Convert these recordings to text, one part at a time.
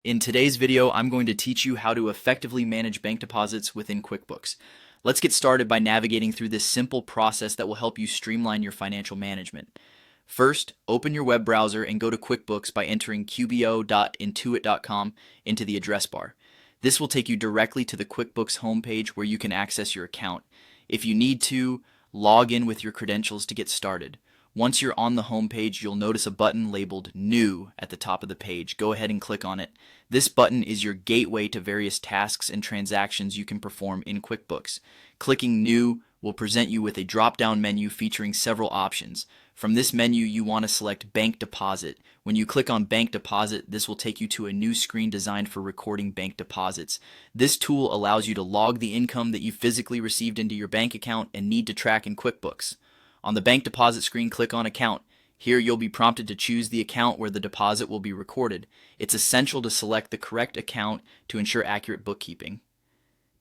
In today's video, I'm going to teach you how to effectively manage bank deposits within QuickBooks. Let's get started by navigating through this simple process that will help you streamline your financial management. First, open your web browser and go to QuickBooks by entering qbo.intuit.com into the address bar. This will take you directly to the QuickBooks homepage where you can access your account. If you need to, log in with your credentials to get started. Once you're on the home page, you'll notice a button labeled New at the top of the page. Go ahead and click on it. This button is your gateway to various tasks and transactions you can perform in QuickBooks. Clicking New will present you with a drop-down menu featuring several options. From this menu, you want to select Bank Deposit. When you click on Bank Deposit, this will take you to a new screen designed for recording bank deposits. This tool allows you to log the income that you physically received into your bank account and need to track in QuickBooks. On the bank deposit screen, click on Account. Here you'll be prompted to choose the account where the deposit will be recorded. It's essential to select the correct account to ensure accurate bookkeeping.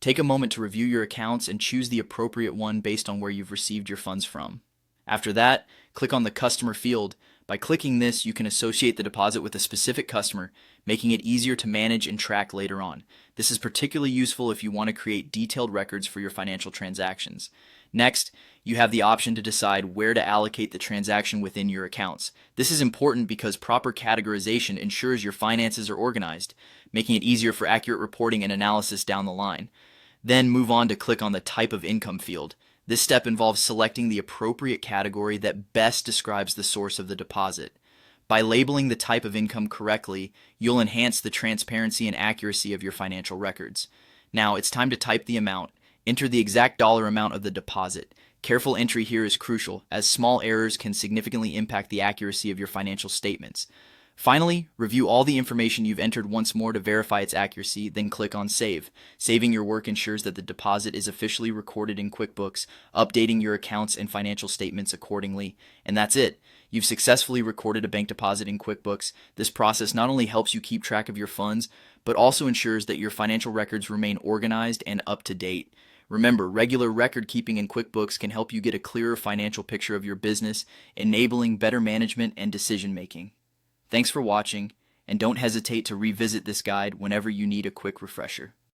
Take a moment to review your accounts and choose the appropriate one based on where you've received your funds from. After that, click on the Customer field. By clicking this, you can associate the deposit with a specific customer, making it easier to manage and track later on. This is particularly useful if you want to create detailed records for your financial transactions. Next, you have the option to decide where to allocate the transaction within your accounts. This is important because proper categorization ensures your finances are organized, making it easier for accurate reporting and analysis down the line. Then move on to click on the Type of Income field. This step involves selecting the appropriate category that best describes the source of the deposit. By labeling the type of income correctly, you'll enhance the transparency and accuracy of your financial records. Now it's time to type the amount. Enter the exact dollar amount of the deposit. Careful entry here is crucial, as small errors can significantly impact the accuracy of your financial statements. Finally, review all the information you've entered once more to verify its accuracy, then click on Save. Saving your work ensures that the deposit is officially recorded in QuickBooks, updating your accounts and financial statements accordingly. And that's it. You've successfully recorded a bank deposit in QuickBooks. This process not only helps you keep track of your funds, but also ensures that your financial records remain organized and up to date. Remember, regular record keeping in QuickBooks can help you get a clearer financial picture of your business, enabling better management and decision making. Thanks for watching, and don't hesitate to revisit this guide whenever you need a quick refresher.